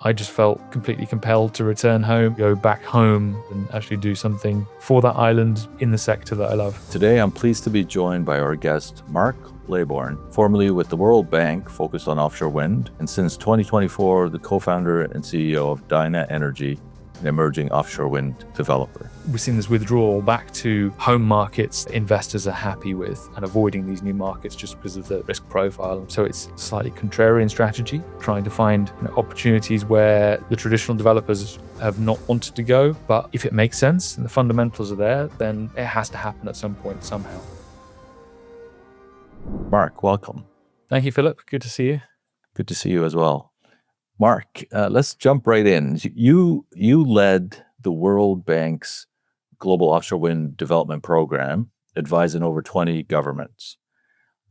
I just felt completely compelled to return home, go back home and actually do something for that island in the sector that I love. Today, I'm pleased to be joined by our guest, Mark Leybourne, formerly with the World Bank, focused on offshore wind, and since 2024, the co-founder and CEO of Dyna Energy, an emerging offshore wind developer. We've seen this withdrawal back to home markets investors are happy with and avoiding these new markets just because of the risk profile. So it's a slightly contrarian strategy, trying to find opportunities where the traditional developers have not wanted to go. But if it makes sense and the fundamentals are there, then it has to happen at some point somehow. Mark, welcome. Thank you, Philip. Good to see you. Good to see you as well. Mark, let's jump right in. You led the World Bank's Global Offshore Wind Development Program, advising over 20 governments.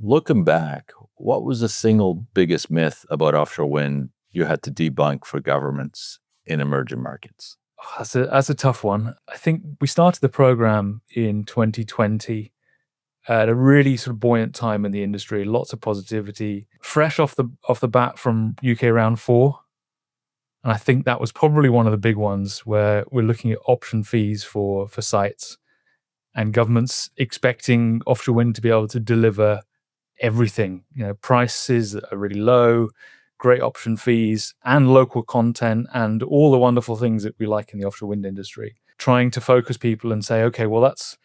Looking back, what was the single biggest myth about offshore wind you had to debunk for governments in emerging markets? That's a tough one. I think we started the program in 2020 at a really sort of buoyant time in the industry, lots of positivity, fresh off the bat from UK round 4. And I think that was probably one of the big ones where we're looking at option fees for sites and governments expecting offshore wind to be able to deliver everything, prices that are really low, great option fees and local content and all the wonderful things that we like in the offshore wind industry. Trying to focus people and say, okay, well, it's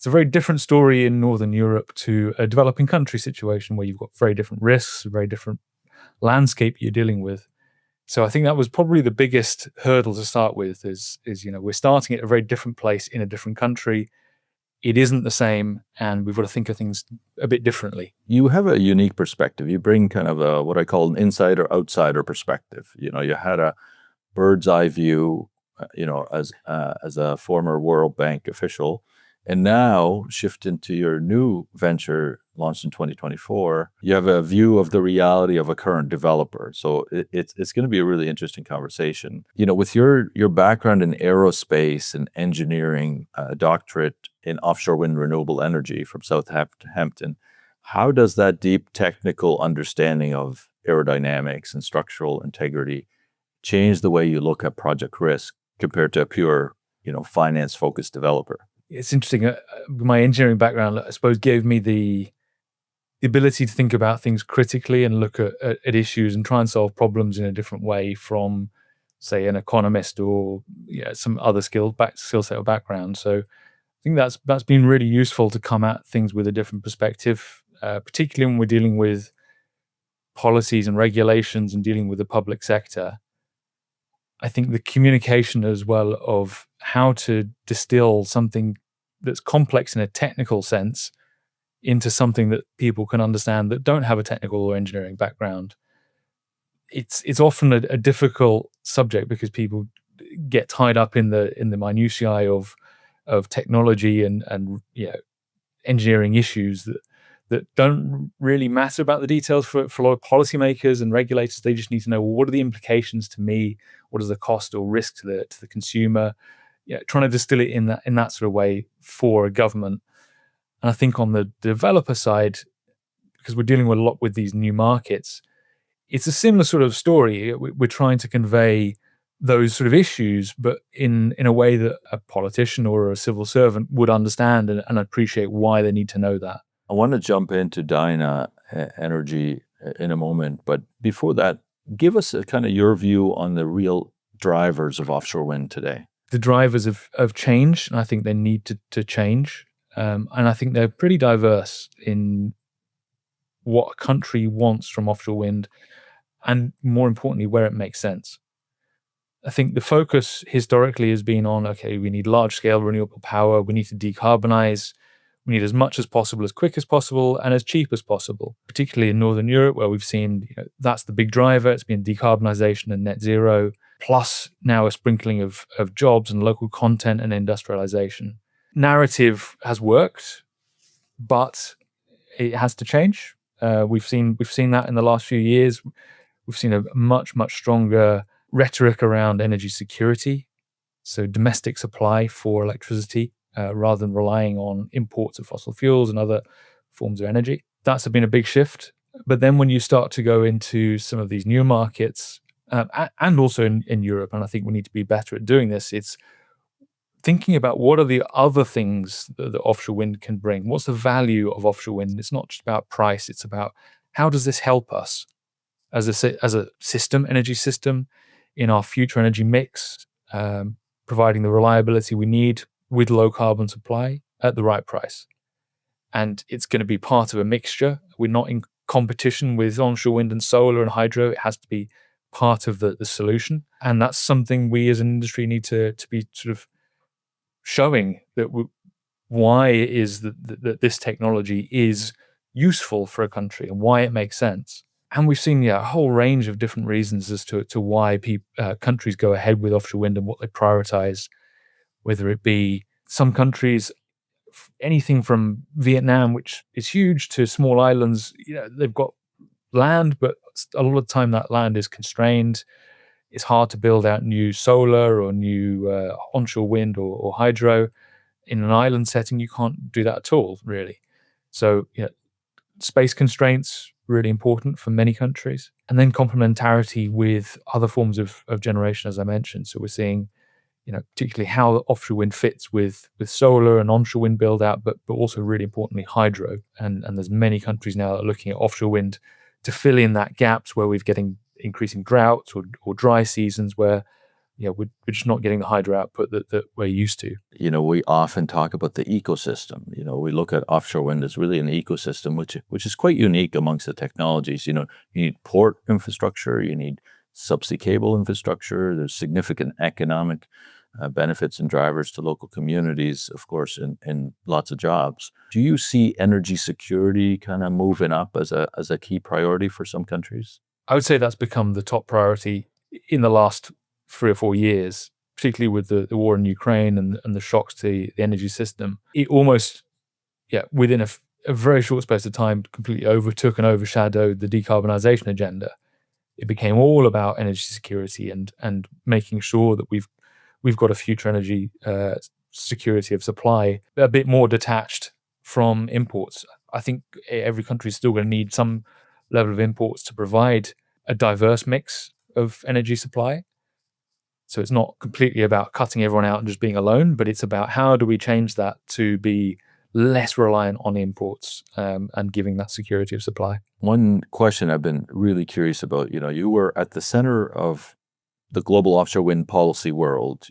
a very different story in Northern Europe to a developing country situation where you've got very different risks, a very different landscape you're dealing with. So I think that was probably the biggest hurdle to start with is we're starting at a very different place in a different country. It isn't the same, and we've got to think of things a bit differently. You have a unique perspective. You bring kind of what I call an insider-outsider perspective. You had a bird's eye view, as a former World Bank official. And now, shift into your new venture launched in 2024, you have a view of the reality of a current developer. So it's going to be a really interesting conversation. With your background in aerospace and engineering, doctorate in offshore wind renewable energy from South Hampton, how does that deep technical understanding of aerodynamics and structural integrity change the way you look at project risk compared to a pure, finance-focused developer? It's interesting. My engineering background, I suppose, gave me the ability to think about things critically and look at issues and try and solve problems in a different way from, say, an economist or some other skill set or background. So I think that's been really useful to come at things with a different perspective, particularly when we're dealing with policies and regulations and dealing with the public sector. I think the communication as well of how to distill something that's complex in a technical sense into something that people can understand that don't have a technical or engineering background. It's often a difficult subject because people get tied up in the minutiae of technology and engineering issues that don't really matter about the details for a lot of policymakers and regulators. They just need to know, well, what are the implications to me? What is the cost or risk to the consumer? Trying to distill it in that sort of way for a government. And I think on the developer side, because we're dealing a lot with these new markets, it's a similar sort of story. We're trying to convey those sort of issues, but in a way that a politician or a civil servant would understand and appreciate why they need to know that. I want to jump into Dyna Energy in a moment, but before that, give us a kind of your view on the real drivers of offshore wind today. The drivers have changed, and I think they need to change. And I think they're pretty diverse in what a country wants from offshore wind, and more importantly, where it makes sense. I think the focus historically has been on, okay, we need large-scale renewable power, we need to decarbonize, we need as much as possible, as quick as possible, and as cheap as possible, particularly in Northern Europe, where we've seen that's the big driver. It's been decarbonization and net zero, plus now a sprinkling of jobs and local content and industrialization. Narrative has worked, but it has to change. We've seen that in the last few years. We've seen a much, much stronger rhetoric around energy security, so domestic supply for electricity, rather than relying on imports of fossil fuels and other forms of energy. That's been a big shift. But then when you start to go into some of these new markets, and also in Europe. And I think we need to be better at doing this. It's thinking about what are the other things that the offshore wind can bring. What's the value of offshore wind? It's not just about price. It's about how does this help us as a system, energy system, in our future energy mix, providing the reliability we need with low carbon supply at the right price. And it's going to be part of a mixture. We're not in competition with onshore wind and solar and hydro. It has to be part of the solution. And that's something we as an industry need to be sort of showing that why it is that this technology is useful for a country and why it makes sense. And we've seen a whole range of different reasons as to why countries go ahead with offshore wind and what they prioritize, whether it be some countries, anything from Vietnam, which is huge, to small islands. They've got land, but a lot of the time that land is constrained. It's hard to build out new solar or new onshore wind or hydro. In an island setting, you can't do that at all, really. So, space constraints, really important for many countries. And then complementarity with other forms of generation, as I mentioned. So we're seeing, particularly how offshore wind fits with solar and onshore wind build out, but also really importantly, hydro. And there's many countries now that are looking at offshore wind to fill in that gaps where we're getting increasing droughts or dry seasons where we're just not getting the hydro output that we're used to. We often talk about the ecosystem. We look at offshore wind as really an ecosystem, which is quite unique amongst the technologies. You need port infrastructure, you need subsea cable infrastructure. There's significant economic benefits and drivers to local communities, of course, in lots of jobs. Do you see energy security kind of moving up as a key priority for some countries? I would say that's become the top priority in the last 3 or 4 years, particularly with the war in Ukraine and the shocks to the energy system. It almost, within a very short space of time, completely overtook and overshadowed the decarbonisation agenda. It became all about energy security and making sure that we've got a future energy security of supply a bit more detached from imports. I think every country is still going to need some level of imports to provide a diverse mix of energy supply. So it's not completely about cutting everyone out and just being alone, but it's about how do we change that to be less reliant on imports and giving that security of supply. One question I've been really curious about, you were at the center of the global offshore wind policy world.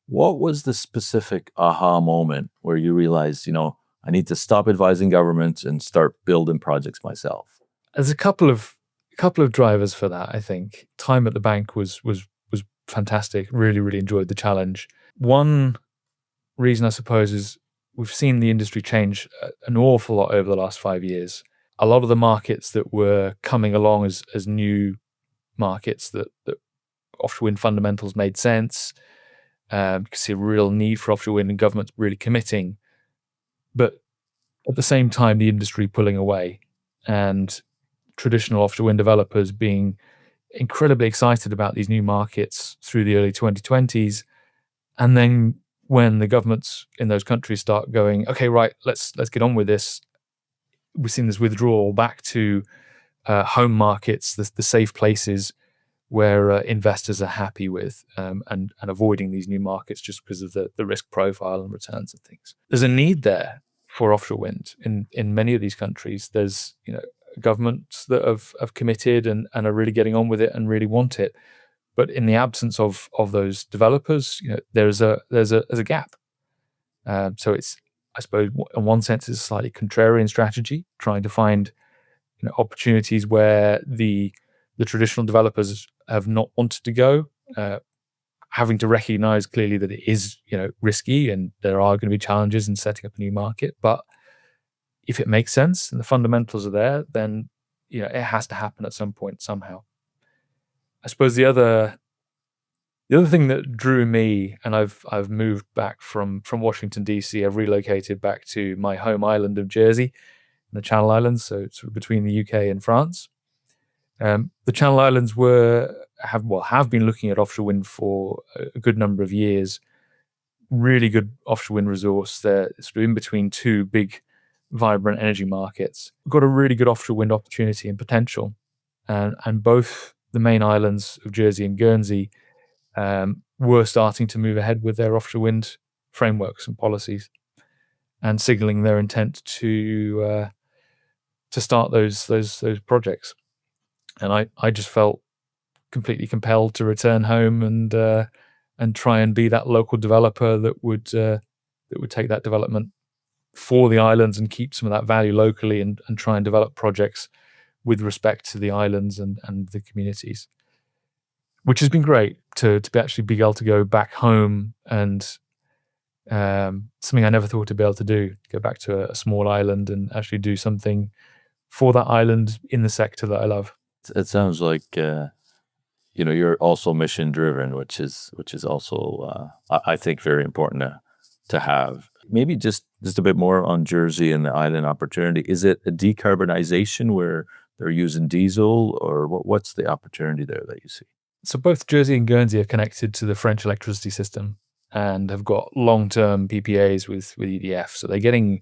What was the specific aha moment where you realized, I need to stop advising governments and start building projects myself? There's a couple of drivers for that. I think time at the bank was fantastic. Really, really enjoyed the challenge. One reason, I suppose, is we've seen the industry change an awful lot over the last 5 years. A lot of the markets that were coming along as new markets that offshore wind fundamentals made sense. You can see a real need for offshore wind and governments really committing. But at the same time, the industry pulling away and traditional offshore wind developers being incredibly excited about these new markets through the early 2020s. And then when the governments in those countries start going, okay, right, let's get on with this, we've seen this withdrawal back to home markets, the safe places where investors are happy with and avoiding these new markets just because of the risk profile and returns and things. There's a need there for offshore wind in many of these countries. There's governments that have committed and are really getting on with it and really want it. But in the absence of those developers, there's a gap. So it's, I suppose, in one sense, it's a slightly contrarian strategy, trying to find opportunities where the traditional developers have not wanted to go, having to recognize clearly that it is risky and there are going to be challenges in setting up a new market. But if it makes sense and the fundamentals are there, then it has to happen at some point somehow. I suppose the other thing that drew me, and I've moved back from Washington DC. I've relocated back to my home island of Jersey, in the Channel Islands, so it's between the UK and France. The Channel Islands have been looking at offshore wind for a good number of years. Really good offshore wind resource. They're sort of in between two big, vibrant energy markets. We've got a really good offshore wind opportunity and potential, and both the main islands of Jersey and Guernsey were starting to move ahead with their offshore wind frameworks and policies, and signaling their intent to start those projects. And I just felt completely compelled to return home and try and be that local developer that would take that development for the islands and keep some of that value locally, and try and develop projects with respect to the islands and the communities, which has been great to actually be able to go back home and something I never thought to be able to do, go back to a small island and actually do something for that island in the sector that I love. It sounds like you're also mission driven, which is also I think very important to have. Maybe just a bit more on Jersey and the island opportunity. Is it a decarbonization where they're using diesel, or what's the opportunity there that you see? So both Jersey and Guernsey are connected to the French electricity system and have got long-term PPAs with EDF. So they're getting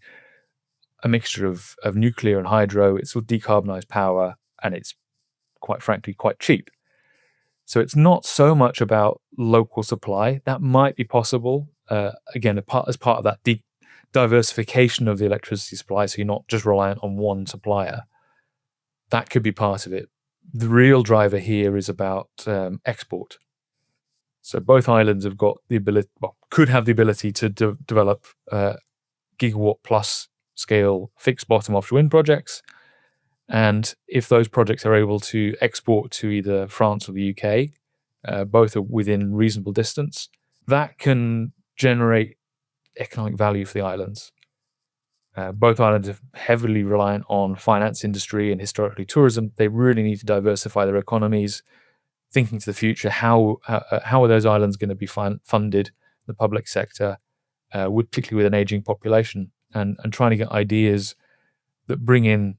a mixture of nuclear and hydro. It's all decarbonised power, and it's quite frankly quite cheap. So it's not so much about local supply. That might be possible, again, as part of that diversification of the electricity supply, so you're not just reliant on one supplier. That could be part of it. The real driver here is about export. So both islands have got the ability, could have the ability to develop gigawatt plus scale fixed bottom offshore wind projects. And if those projects are able to export to either France or the UK, both are within reasonable distance, that can generate economic value for the islands. Both islands are heavily reliant on finance industry and historically tourism. They really need to diversify their economies, thinking to the future. How are those islands going to be funded, the public sector, particularly with an aging population, and trying to get ideas that bring in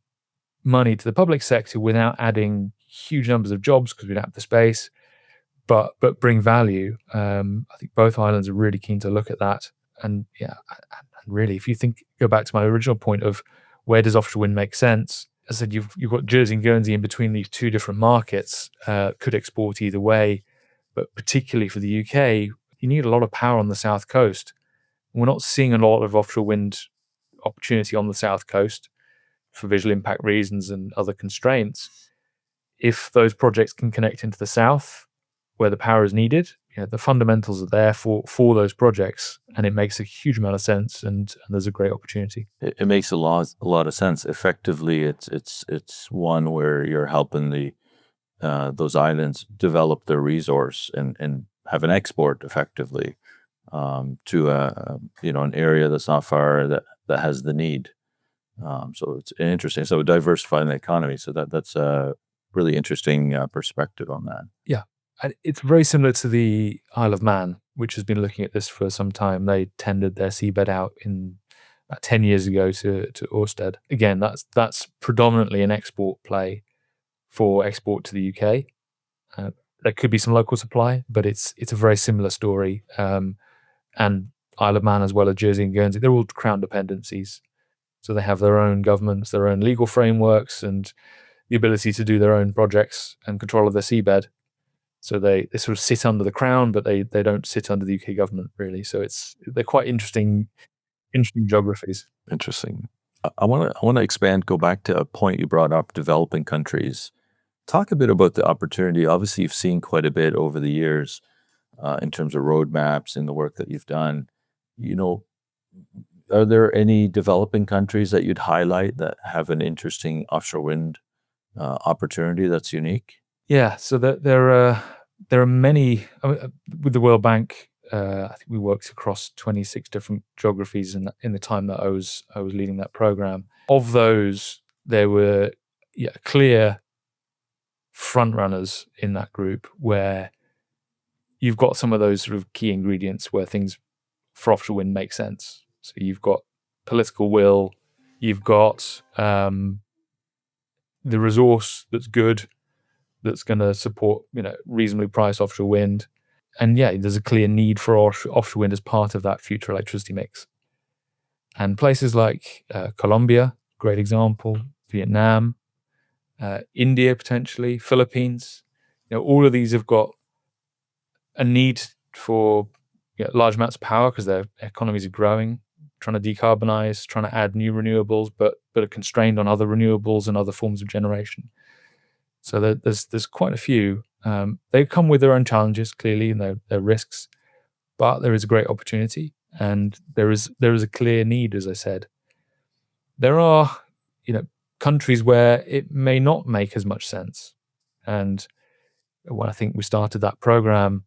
money to the public sector without adding huge numbers of jobs because we don't have the space, but bring value. I think both islands are really keen to look at that. And really, if you go back to my original point of where does offshore wind make sense, as I said, you've got Jersey and Guernsey in between these two different markets, could export either way, but particularly for the UK, you need a lot of power on the south coast. We're not seeing a lot of offshore wind opportunity on the south coast for visual impact reasons and other constraints. If those projects can connect into the south, where the power is needed, the fundamentals are there for those projects, and it makes a huge amount of sense. And there's a great opportunity. It makes a lot of sense. Effectively, it's one where you're helping those islands develop their resource and have an export effectively to an area that's not far that has the need. So it's interesting. So diversifying the economy. So that's a really interesting perspective on that. Yeah. And it's very similar to the Isle of Man, which has been looking at this for some time. They tendered their seabed out in about 10 years ago to Ørsted. Again, that's predominantly an export play for export to the UK. There could be some local supply, but it's a very similar story. And Isle of Man as well as Jersey and Guernsey, they're all crown dependencies. So they have their own governments, their own legal frameworks, and the ability to do their own projects and control of their seabed. So they sort of sit under the crown, but they don't sit under the UK government really. So they're quite interesting geographies. Interesting. I want to expand, go back to a point you brought up, developing countries. Talk a bit about the opportunity. Obviously, you've seen quite a bit over the years in terms of roadmaps and the work that you've done. Are there any developing countries that you'd highlight that have an interesting offshore wind opportunity that's unique? Yeah, so there are many. With the World Bank, I think we worked across 26 different geographies in the time that I was leading that program. Of those, there were clear front runners in that group where you've got some of those sort of key ingredients where things for offshore wind make sense. So you've got political will, you've got the resource that's good, that's going to support reasonably priced offshore wind, and there's a clear need for offshore wind as part of that future electricity mix. And places like Colombia, great example, Vietnam, India potentially, Philippines, all of these have got a need for large amounts of power because their economies are growing, trying to decarbonize, trying to add new renewables, but are constrained on other renewables and other forms of generation. So there's quite a few. They come with their own challenges, clearly, and their risks, but there is a great opportunity, and there is a clear need, as I said. There are, countries where it may not make as much sense, and when I think we started that program,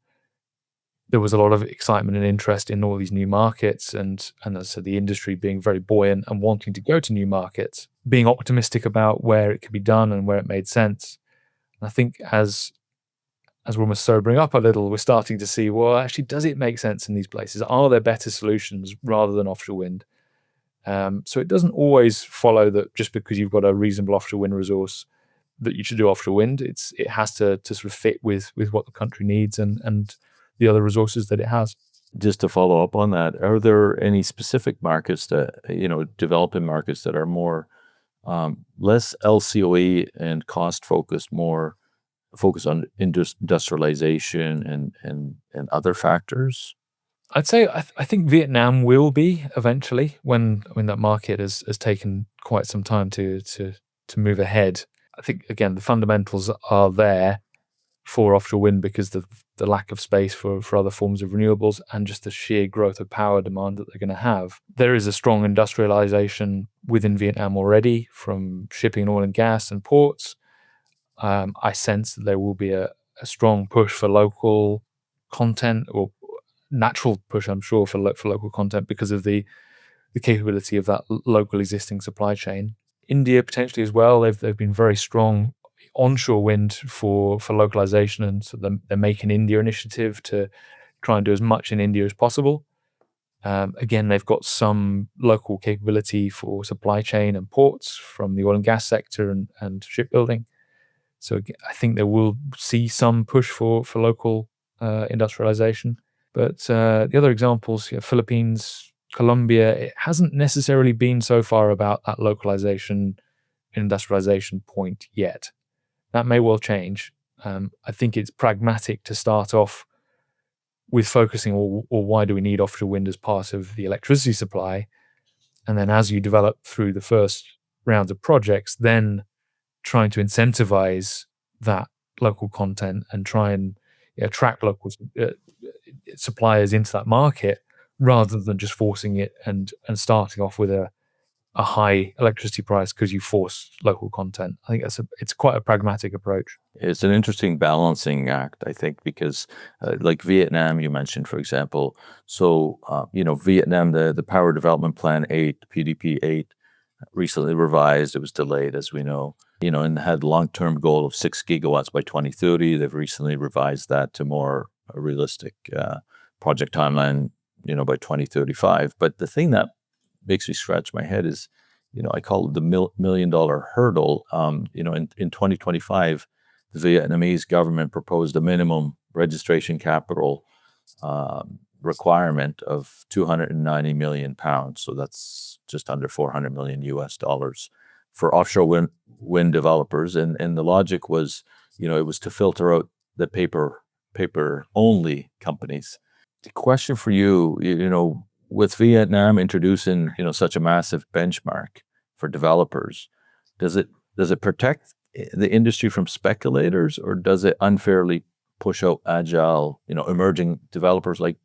there was a lot of excitement and interest in all these new markets, and as I said, the industry being very buoyant and wanting to go to new markets, being optimistic about where it could be done and where it made sense. And I think as we're almost sobering up a little, we're starting to see, well, actually, does it make sense in these places? Are there better solutions rather than offshore wind? So it doesn't always follow that just because you've got a reasonable offshore wind resource that you should do offshore wind. It has to sort of fit with what the country needs and the other resources that it has. Just to follow up on that, are there any specific markets that, developing markets that are more less LCOE and cost focused, more focused on industrialization and other factors? I'd say I think Vietnam will be eventually when that market has taken quite some time to move ahead. I think again the fundamentals are there for offshore wind because the lack of space for other forms of renewables and just the sheer growth of power demand that they're going to have. There is a strong industrialization within Vietnam already from shipping oil and gas and ports. I sense that there will be a strong push for local content, or natural push, I'm sure, for local content because of the capability of that local existing supply chain. India potentially as well. They've been very strong onshore wind for localization, and so the Make in India initiative to try and do as much in India as possible. Again, they've got some local capability for supply chain and ports from the oil and gas sector and shipbuilding. So I think they will see some push for local industrialization. But the other examples, Philippines, Colombia, it hasn't necessarily been so far about that localization, industrialization point yet. That may well change. I think it's pragmatic to start off with focusing, or why do we need offshore wind as part of the electricity supply? And then as you develop through the first rounds of projects, then trying to incentivize that local content and try and attract local suppliers into that market rather than just forcing it and starting off with a high electricity price because you force local content. I think it's quite a pragmatic approach. It's an interesting balancing act, I think, because like Vietnam, you mentioned, for example. So, Vietnam, the Power Development Plan 8, PDP 8, recently revised. It was delayed, as we know, and had a long-term goal of 6 gigawatts by 2030. They've recently revised that to more realistic project timeline, by 2035. But the thing that makes me scratch my head is, I call it the $1 million hurdle. In 2025, the Vietnamese government proposed a minimum registration capital requirement of 290 million pounds. So that's just under $400 million US for offshore wind developers. And the logic was, it was to filter out the paper only companies. The question for you, with Vietnam introducing, such a massive benchmark for developers, does it protect the industry from speculators, or does it unfairly push out agile, emerging developers like,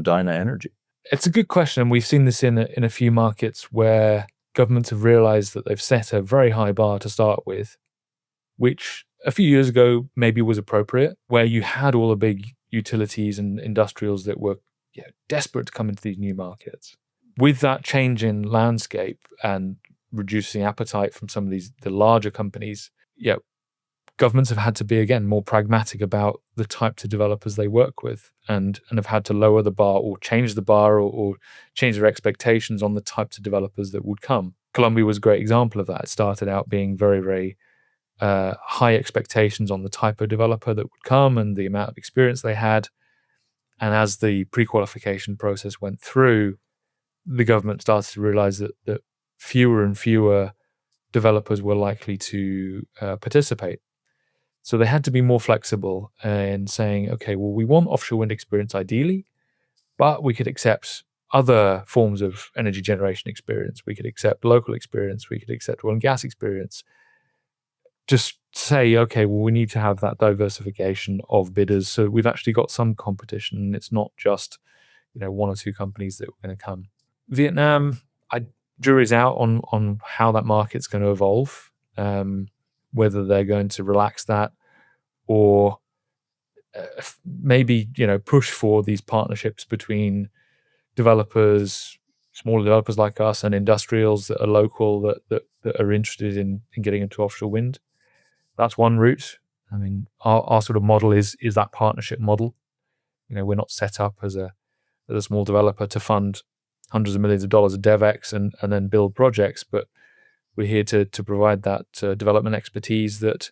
Dyna Energy? It's a good question. We've seen this in a few markets where governments have realized that they've set a very high bar to start with, which a few years ago maybe was appropriate, where you had all the big utilities and industrials that were desperate to come into these new markets. With that change in landscape and reducing appetite from some of the larger companies, governments have had to be, again, more pragmatic about the types of developers they work with and have had to lower the bar or change the bar or change their expectations on the types of developers that would come. Colombia was a great example of that. It started out being very, very high expectations on the type of developer that would come and the amount of experience they had. And as the pre-qualification process went through, the government started to realize that fewer and fewer developers were likely to participate. So they had to be more flexible in saying, okay, well, we want offshore wind experience ideally, but we could accept other forms of energy generation experience. We could accept local experience. We could accept oil and gas experience. Just say, okay, well, we need to have that diversification of bidders. So we've actually got some competition. It's not just, one or two companies that are going to come. Vietnam, jury's out on how that market's going to evolve, whether they're going to relax that or maybe push for these partnerships between developers, smaller developers like us, and industrials that are local that are interested in getting into offshore wind. That's one route. I mean, our sort of model is that partnership model. We're not set up as a small developer to fund hundreds of millions of dollars of DevEx and then build projects, but we're here to provide that development expertise that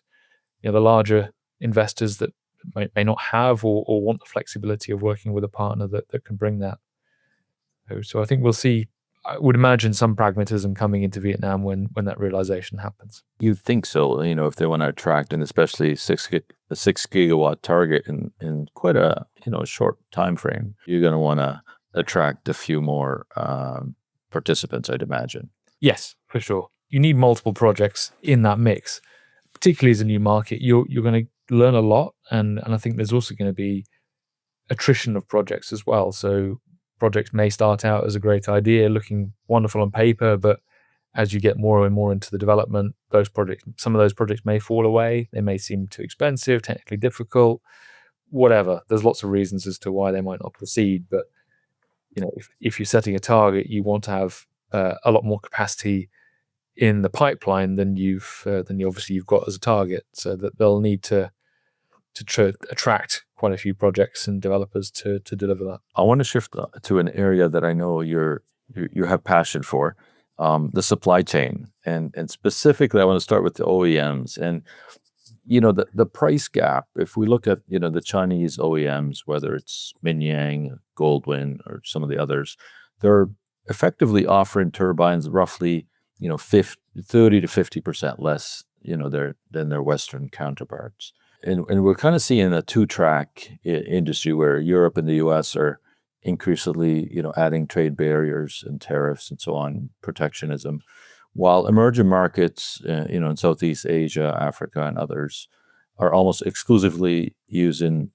the larger investors that may not have or want the flexibility of working with a partner that can bring that. So I think we'll see. I would imagine some pragmatism coming into Vietnam when that realization happens. You think so? If they want to attract, and especially a 6 gigawatt target in quite a short time frame, you're going to want to attract a few more participants, I'd imagine. Yes, for sure. You need multiple projects in that mix, particularly as a new market. You're going to learn a lot, and I think there's also going to be attrition of projects as well. So projects may start out as a great idea, looking wonderful on paper, but as you get more and more into the development, some of those projects may fall away. They may seem too expensive, technically difficult, whatever. There's lots of reasons as to why they might not proceed. But if you're setting a target, you want to have a lot more capacity in the pipeline than you've got as a target, so that they'll need to attract quite a few projects and developers to deliver that. I want to shift to an area that I know you have passion for, the supply chain, and specifically, I want to start with the OEMs and the price gap. If we look at the Chinese OEMs, whether it's Minyang, Goldwind, or some of the others, they're effectively offering turbines roughly 30 to 50% less than their Western counterparts. And we're kind of seeing a two-track industry where Europe and the US are increasingly, adding trade barriers and tariffs and so on, protectionism, while emerging markets, in Southeast Asia, Africa, and others are almost exclusively using,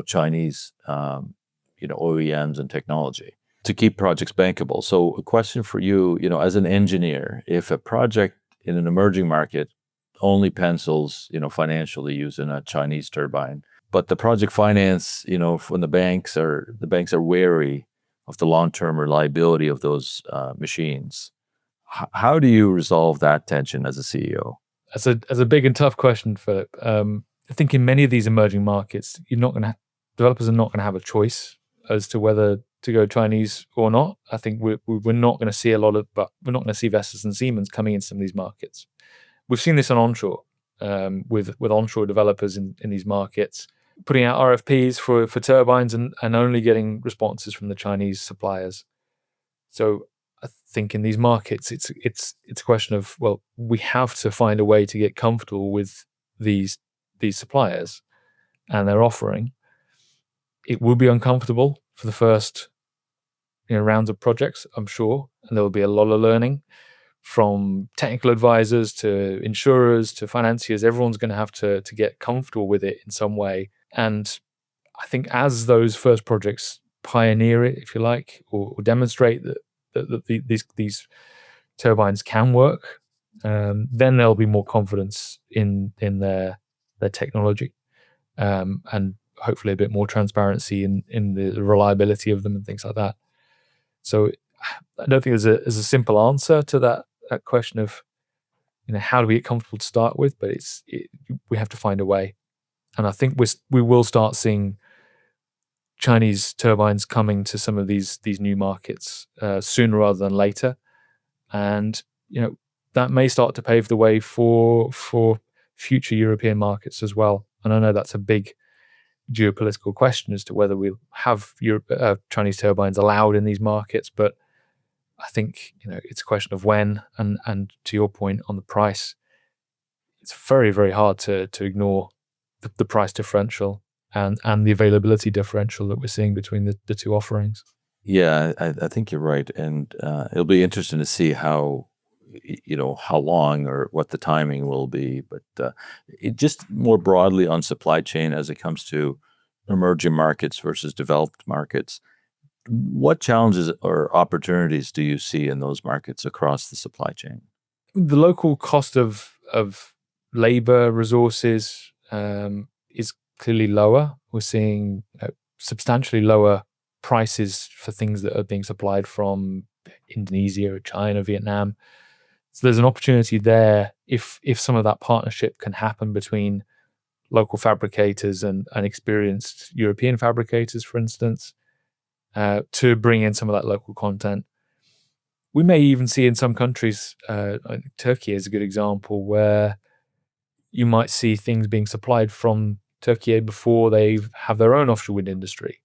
Chinese, OEMs and technology to keep projects bankable. So a question for you, as an engineer, if a project in an emerging market only pencils, financially using a Chinese turbine, but the project finance, when the banks are wary of the long-term reliability of those machines, how do you resolve that tension as a CEO? That's a big and tough question, Philip. I think in many of these emerging markets, developers are not going to have a choice as to whether to go Chinese or not. I think we're not going to see we're not going to see Vestas and Siemens coming into some of these markets. We've seen this on onshore, with onshore developers in these markets, putting out RFPs for turbines and only getting responses from the Chinese suppliers. So I think in these markets, it's a question of, well, we have to find a way to get comfortable with these suppliers and their offering. It will be uncomfortable for the first rounds of projects, I'm sure, and there will be a lot of learning from technical advisors to insurers to financiers. Everyone's going to have to get comfortable with it in some way. And I think as those first projects pioneer it, if you like, or demonstrate that these turbines can work, then there'll be more confidence in their technology, and hopefully a bit more transparency in the reliability of them and things like that. So I don't think there's a simple answer to that question of how do we get comfortable to start with, but we have to find a way. And I think we will start seeing Chinese turbines coming to some of these new markets sooner rather than later, and that may start to pave the way for future European markets as well. And I know that's a big geopolitical question as to whether we'll have Chinese turbines allowed in these markets, but I think it's a question of when. And to your point on the price, it's very, very hard to ignore the price differential and the availability differential that we're seeing between the two offerings. Yeah, I think you're right, and it'll be interesting to see how how long or what the timing will be. But it just more broadly on supply chain as it comes to emerging markets versus developed markets. What challenges or opportunities do you see in those markets across the supply chain? The local cost of labor resources is clearly lower. We're seeing substantially lower prices for things that are being supplied from Indonesia or China, Vietnam. So there's an opportunity there if some of that partnership can happen between local fabricators and experienced European fabricators, for instance, to bring in some of that local content. We may even see in some countries, I think Turkey is a good example, where you might see things being supplied from Turkey before they have their own offshore wind industry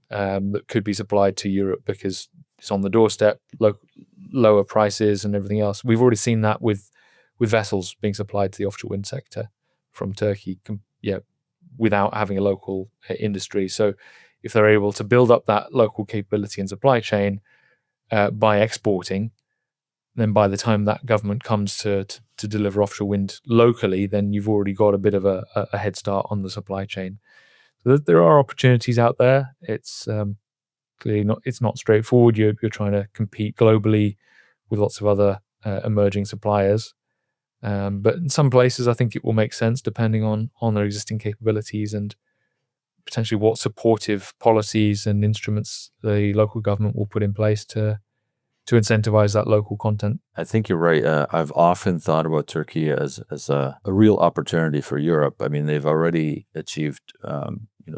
that could be supplied to Europe because it's on the doorstep, lower prices and everything else. We've already seen that with vessels being supplied to the offshore wind sector from Turkey, without having a local industry. So if they're able to build up that local capability and supply chain by exporting, then by the time that government comes to deliver offshore wind locally, then you've already got a bit of a head start on the supply chain. So there are opportunities out there. It's clearly not straightforward. You're trying to compete globally with lots of other emerging suppliers. But in some places, I think it will make sense depending on their existing capabilities and potentially what supportive policies and instruments the local government will put in place to incentivize that local content. I think you're right. I've often thought about Turkey as a real opportunity for Europe. I mean, they've already achieved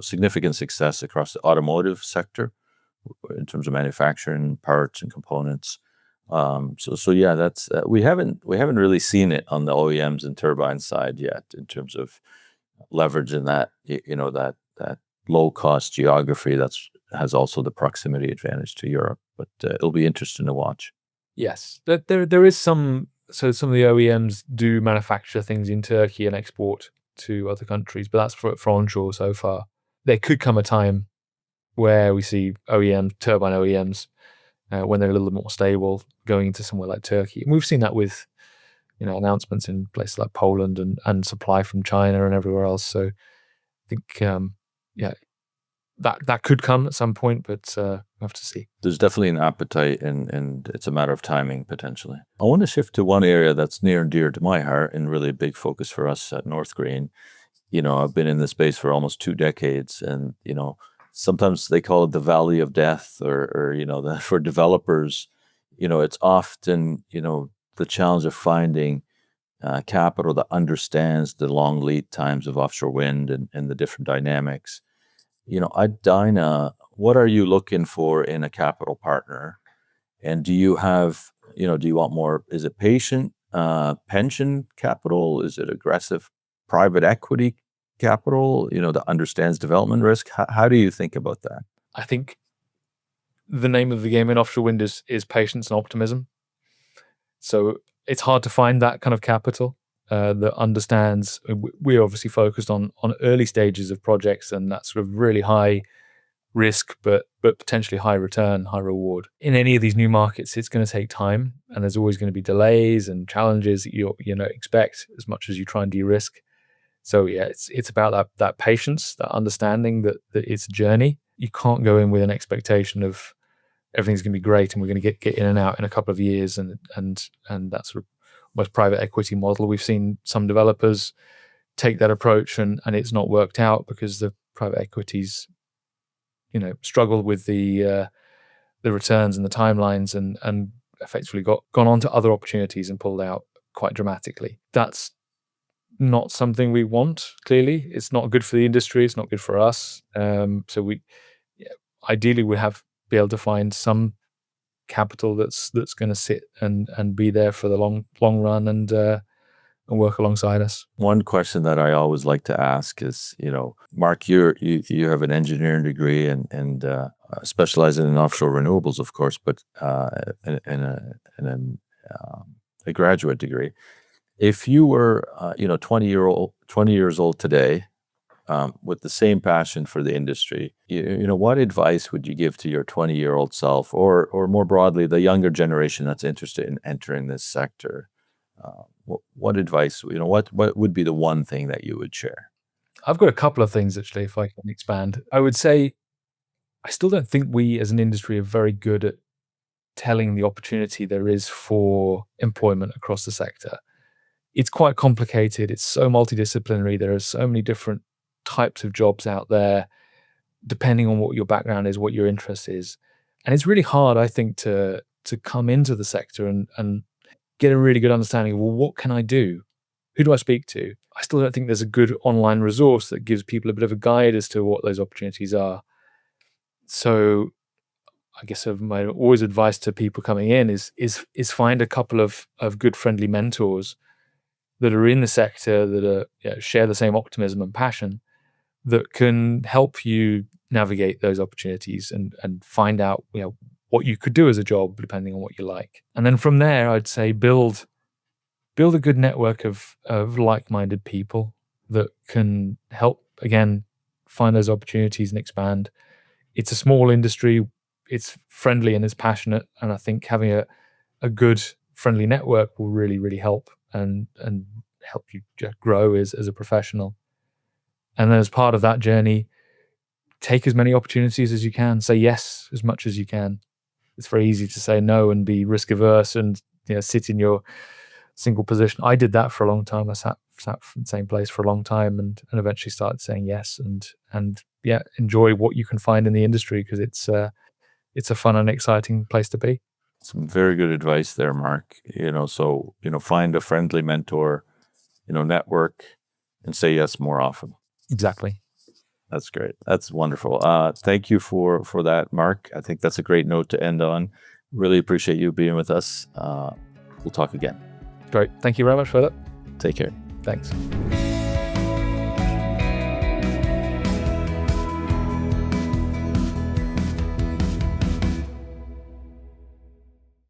significant success across the automotive sector in terms of manufacturing parts and components. So yeah, that's we haven't really seen it on the OEMs and turbine side yet in terms of leveraging that that low cost geography has also the proximity advantage to Europe. But it'll be interesting to watch. Yes, there is some. So some of the OEMs do manufacture things in Turkey and export to other countries, but that's for onshore so far. There could come a time where we see turbine OEMs, when they're a little more stable, going into somewhere like Turkey. And we've seen that with announcements in places like Poland and supply from China and everywhere else. So I think that could come at some point, but we'll have to see. There's definitely an appetite, and it's a matter of timing potentially. I want to shift to one area that's near and dear to my heart and really a big focus for us at North Green. I've been in this space for almost 2 decades, and sometimes they call it the valley of death, or that for developers, it's often the challenge of finding capital that understands the long lead times of offshore wind and the different dynamics. At Dyna, what are you looking for in a capital partner? And do you have, do you want more, is it patient pension capital? Is it aggressive private equity capital, that understands development risk? How do you think about that? I think the name of the game in offshore wind is patience and optimism. So it's hard to find that kind of capital that understands. We're obviously focused on early stages of projects and that sort of really high risk, but potentially high return, high reward. In any of these new markets, it's going to take time, and there's always going to be delays and challenges that you expect as much as you try and de-risk. So yeah, it's about that patience, that understanding that it's a journey. You can't go in with an expectation of everything's going to be great and we're going to get in and out in a couple of years and that sort of almost private equity model. We've seen some developers take that approach and it's not worked out because the private equities struggle with the returns and the timelines and effectively gone on to other opportunities and pulled out quite dramatically. That's not something we want. Clearly, it's not good for the industry. It's not good for us. So we ideally we be able to find some capital that's going to sit and be there for the long run and work alongside us. One question that I always like to ask is, Mark, you have an engineering degree and specializing in offshore renewables, of course, but in a graduate degree. If you were, 20 years old today, with the same passion for the industry, what advice would you give to your 20-year-old self, or more broadly, the younger generation that's interested in entering this sector? What advice, what would be the one thing that you would share? I've got a couple of things, actually, if I can expand. I would say I still don't think we as an industry are very good at telling the opportunity there is for employment across the sector. It's quite complicated. It's so multidisciplinary. There are so many different types of jobs out there, depending on what your background is, what your interest is. And it's really hard, I think, to come into the sector and get a really good understanding of, well, what can I do? Who do I speak to? I still don't think there's a good online resource that gives people a bit of a guide as to what those opportunities are. So I guess my always advice to people coming in is find a couple of good friendly mentors that are in the sector, that are share the same optimism and passion, that can help you navigate those opportunities and find out what you could do as a job depending on what you like. And then from there, I'd say build a good network of like-minded people that can help, again, find those opportunities and expand. It's a small industry. It's friendly and it's passionate. And I think having a good, friendly network will really, really help and help you just grow as a professional. And then as part of that journey, take as many opportunities as you can. Say yes as much as you can. It's very easy to say no and be risk averse and sit in your single position. I did that for a long time. I sat in the same place for a long time and eventually started saying yes and enjoy what you can find in the industry, because it's a fun and exciting place to be. Some very good advice there, Mark. So find a friendly mentor, network, and say yes more often. Exactly. That's great. That's wonderful. Thank you for that, Mark. I think that's a great note to end on. Really appreciate you being with us. We'll talk again. Great. Thank you very much, Philip. Take care. Thanks.